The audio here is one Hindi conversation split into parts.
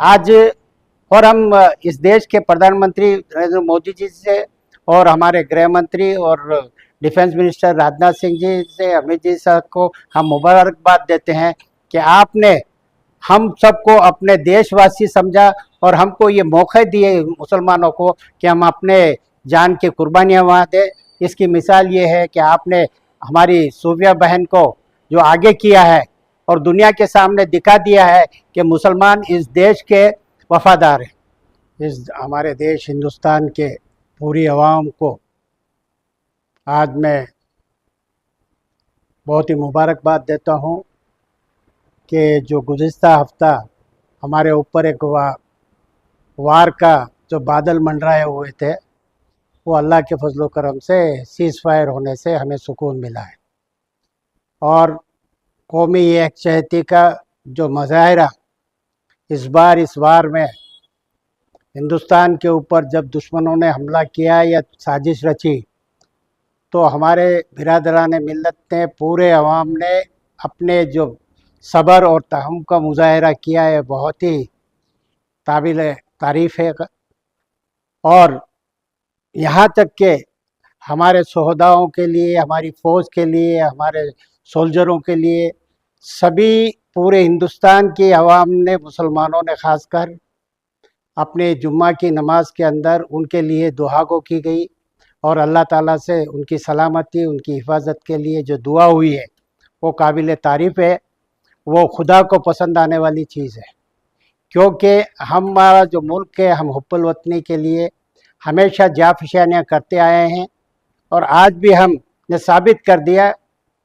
आज और हम इस देश के प्रधानमंत्री नरेंद्र मोदी जी से और हमारे गृह मंत्री और डिफेंस मिनिस्टर राजनाथ सिंह जी से, अमित जी साहब को हम मुबारकबाद देते हैं कि आपने हम सबको अपने देशवासी समझा और हमको ये मौके दिए मुसलमानों को कि हम अपने जान की कुर्बानियाँ वहाँ दें। इसकी मिसाल ये है कि आपने हमारी सूफिया बहन को जो आगे किया है और दुनिया के सामने दिखा दिया है कि मुसलमान इस देश के वफादार हैं। इस हमारे देश हिंदुस्तान के पूरी आवाम को आज मैं बहुत ही मुबारकबाद देता हूँ कि जो गुज़िश्ता हफ्ता हमारे ऊपर एक वार का जो बादल मंडराए हुए थे, वो अल्लाह के फजल करम से सीज़ फायर होने से हमें सुकून मिला है। और कौमी यकजहती का जो मुजाहरा इस वार में हिंदुस्तान के ऊपर जब दुश्मनों ने हमला किया या साजिश रची, तो हमारे बिरादरान मिल्लत ने, पूरे अवाम ने अपने जो सब्र और तहम्मुल का मुजाहरा किया है, बहुत ही काबिल तारीफ़ है। और यहाँ तक के हमारे शहदाओं के लिए, हमारी फ़ौज के लिए, हमारे सोल्जरों के लिए, सभी पूरे हिंदुस्तान की आवाम ने, मुसलमानों ने ख़ासकर अपने जुम्मा की नमाज के अंदर उनके लिए दुआ को की गई और अल्लाह ताला से उनकी सलामती, उनकी हिफाजत के लिए जो दुआ हुई है वो काबिल तारीफ़ है। वो खुदा को पसंद आने वाली चीज़ है, क्योंकि हमारा जो मुल्क है, हम हुब्बुल वतनी के लिए हमेशा जाफशानियाँ करते आए हैं और आज भी हमने साबित कर दिया,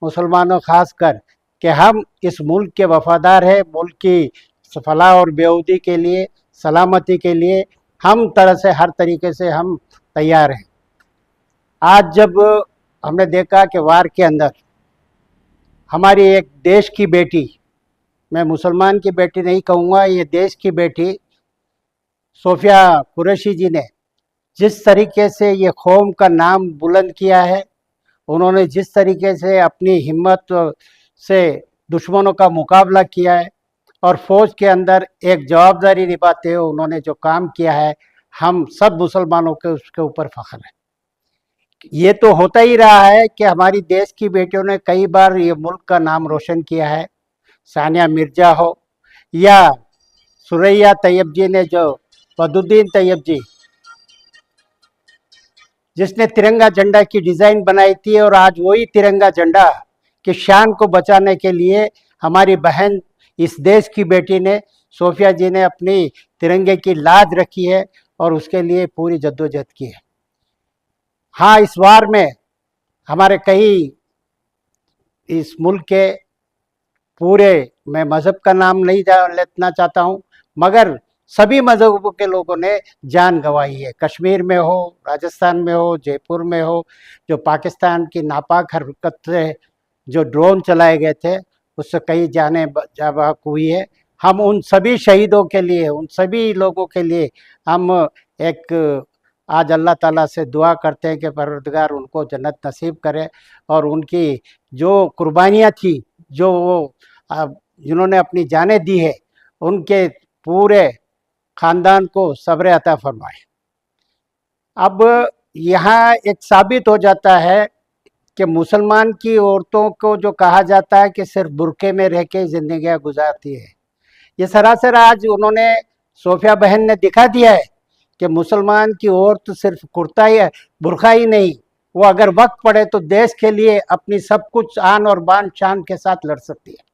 मुसलमानों ख़ास कर, कि हम इस मुल्क के वफ़ादार हैं। मुल्क की फलाह और बेहूदी के लिए, सलामती के लिए हम तरह से, हर तरीके से हम तैयार हैं। आज जब हमने देखा कि वार के अंदर हमारी एक देश की बेटी, मैं मुसलमान की बेटी नहीं कहूँगा, ये देश की बेटी सोफिया कुरैशी जी ने जिस तरीके से ये कौम का नाम बुलंद किया है, उन्होंने जिस तरीके से अपनी हिम्मत से दुश्मनों का मुकाबला किया है और फ़ौज के अंदर एक जवाबदारी निभाते हुए उन्होंने जो काम किया है, हम सब मुसलमानों के उसके ऊपर फ़ख्र है। ये तो होता ही रहा है कि हमारी देश की बेटियों ने कई बार ये मुल्क का नाम रोशन किया है। सानिया मिर्ज़ा हो या सुरैया तैयब जी ने, जो बदरुद्दीन तैयब जी जिसने तिरंगा झंडा की डिज़ाइन बनाई थी, और आज वही तिरंगा झंडा की शान को बचाने के लिए हमारी बहन, इस देश की बेटी ने, सोफिया जी ने अपनी तिरंगे की लाज रखी है और उसके लिए पूरी जद्दोजहद की है। हाँ, इस वार में हमारे कई, इस मुल्क के पूरे, मैं मज़हब का नाम नहीं लेना चाहता हूँ, मगर सभी मज़हबों के लोगों ने जान गंवाई है। कश्मीर में हो, राजस्थान में हो, जयपुर में हो, जो पाकिस्तान की नापाक हरकत से जो ड्रोन चलाए गए थे, उससे कई जानें जाबाक हुई है। हम उन सभी शहीदों के लिए, उन सभी लोगों के लिए हम एक आज अल्लाह ताला से दुआ करते हैं कि परवरदिगार उनको जन्नत नसीब करे और उनकी जो कुर्बानियाँ थी, जो वो जिन्होंने अपनी जानें दी है, उनके पूरे ख़ानदान को सब्र अता फरमाए। अब यहाँ एक साबित हो जाता है कि मुसलमान की औरतों को जो कहा जाता है कि सिर्फ बुर्के में रह के ज़िंदगियाँ गुजारती है, ये सरासर आज उन्होंने, सोफिया बहन ने दिखा दिया है कि मुसलमान की औरत सिर्फ कुर्ता ही है, बुर्का ही नहीं, वो अगर वक्त पड़े तो देश के लिए अपनी सब कुछ आन और बान शान के साथ लड़ सकती है।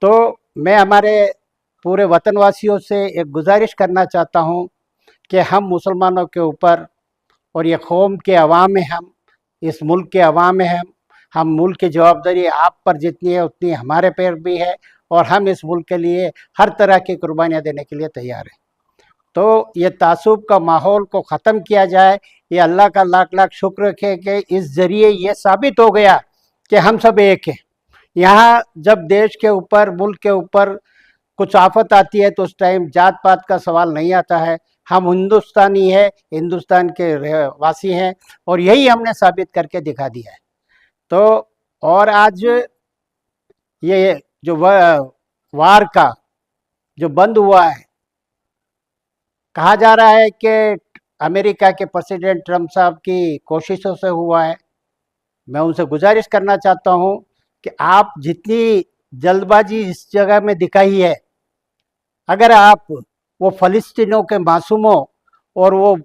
तो मैं हमारे पूरे वतनवासियों से एक गुजारिश करना चाहता हूँ कि हम मुसलमानों के ऊपर, और ये कौम के अवाम में, हम इस मुल्क के अवाम में, हम मुल्क की जवाबदारी आप पर जितनी है उतनी हमारे पर भी है और हम इस मुल्क के लिए हर तरह की कुर्बानियाँ देने के लिए तैयार हैं। तो ये तासुब का माहौल को ख़त्म किया जाए, ये अल्लाह का लाख लाख शुक्र है कि इस ज़रिए ये साबित हो गया कि हम सब एक हैं। यहाँ जब देश के ऊपर, मुल्क के ऊपर कुछ आफत आती है तो उस टाइम जात पात का सवाल नहीं आता है। हम हिंदुस्तानी है, हिंदुस्तान के वासी हैं और यही हमने साबित करके दिखा दिया है। तो और आज ये जो वार का जो बंद हुआ है, कहा जा रहा है कि अमेरिका के प्रेसिडेंट ट्रम्प साहब की कोशिशों से हुआ है। मैं उनसे गुजारिश करना चाहता हूं कि आप जितनी जल्दबाजी इस जगह में दिखाई है, अगर आप वो फ़लस्तीनियों के मासूमों और वो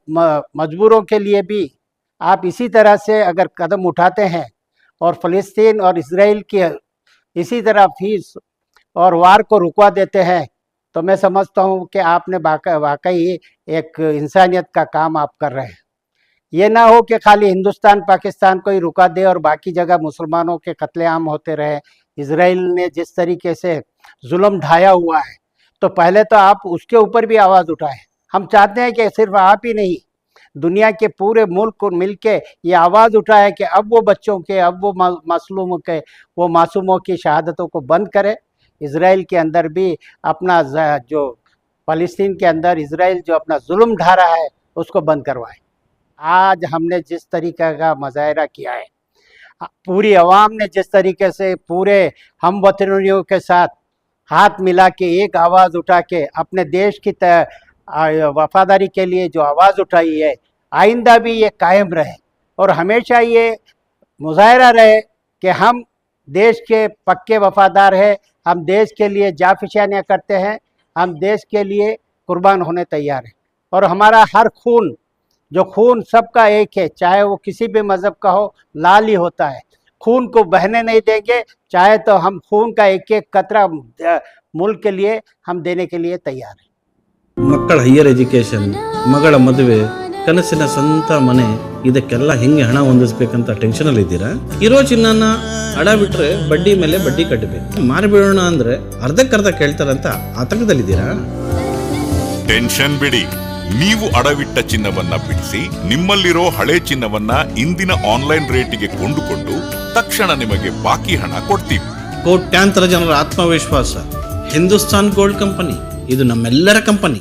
मजबूरों के लिए भी आप इसी तरह से अगर कदम उठाते हैं और फ़लस्तीन और इजराइल की इसी तरह फीस और वार को रुकवा देते हैं, तो मैं समझता हूँ कि आपने वाकई एक इंसानियत का काम आप कर रहे हैं। ये ना हो कि खाली हिंदुस्तान पाकिस्तान को ही रुका दे और बाकी जगह मुसलमानों के कत्लेआम होते रहे। इजराइल ने जिस तरीके से जुल्म ढाया हुआ है, तो पहले तो आप उसके ऊपर भी आवाज़ उठाएं। हम चाहते हैं कि सिर्फ आप ही नहीं, दुनिया के पूरे मुल्क को मिल के ये आवाज़ उठाए कि अब वो बच्चों के, अब वो मसलूमों के, वो मासूमों की शहादतों को बंद करे। इजराइल के अंदर भी अपना जो फ़लस्तीन के अंदर इजराइल जो अपना जुल्म ढा रहा है उसको बंद करवाए। आज हमने जिस तरीके का मुजाहरा किया है, पूरी आवाम ने जिस तरीके से पूरे हम वतनियों के साथ हाथ मिला के एक आवाज़ उठा के अपने देश की वफादारी के लिए जो आवाज़ उठाई है, आइंदा भी ये कायम रहे और हमेशा ये मुजाहरा रहे कि हम देश के पक्के वफादार हैं, हम देश के लिए जाफिशानियाँ करते हैं, हम देश के लिए कुर्बान होने तैयार हैं। और हमारा हर खून, जो खून सबका एक है, चाहे वो किसी भी मज़हब का हो, लाल ही होता है। खून को बहने नहीं देंगे, चाहे तो हम खून का एक एक कतरा मुल्क के लिए हम देने के लिए तैयार हैं। ಮಕ್ಕಳ ಹೈಯರ್ ಎಜುಕೇಷನ್, ಮಗಳ ಮದುವೆ, ಕನಸಿನ ಸ್ವಂತ ಮನೆ, ಇದಕ್ಕೆಲ್ಲ ಹೆಂಗೆ ಹಣ ಹೊಂದಿಸ್ಬೇಕಂತ ಟೆನ್ಷನಲ್ಲಿ ಇದ್ದೀರಾ? ಇರೋ ಚಿನ್ನನ ಅಡ ಬಿಟ್ರೆ ಬಡ್ಡಿ ಮೇಲೆ ಬಡ್ಡಿ ಕಟ್ಟಬೇಕು, ಮಾರಿಬಿಡೋಣ ಅಂದ್ರೆ ಅರ್ಧಕ್ಕರ್ಧ ಕೇಳ್ತಾರಂತ ಆತಂಕದಲ್ಲಿದ್ದೀರಾ? ಟೆನ್ಷನ್ ಬಿಡಿ, ನೀವು ಅಡವಿಟ್ಟ ಚಿನ್ನವನ್ನ ಬಿಡಿಸಿ ನಿಮ್ಮಲ್ಲಿರೋ ಹಳೆ ಚಿನ್ನವನ್ನ ಇಂದಿನ ಆನ್ಲೈನ್ ರೇಟಿಗೆ ಕೊಂಡುಕೊಂಡು ತಕ್ಷಣ ನಿಮಗೆ ಬಾಕಿ ಹಣ ಕೊಡ್ತೀವಿ. ಕೋಟ್ಯಾಂತರ ಜನರ ಆತ್ಮವಿಶ್ವಾಸ ಹಿಂದೂಸ್ತಾನ್ ಗೋಲ್ಡ್ ಕಂಪನಿ, ಇದು ನಮ್ಮೆಲ್ಲರ ಕಂಪನಿ.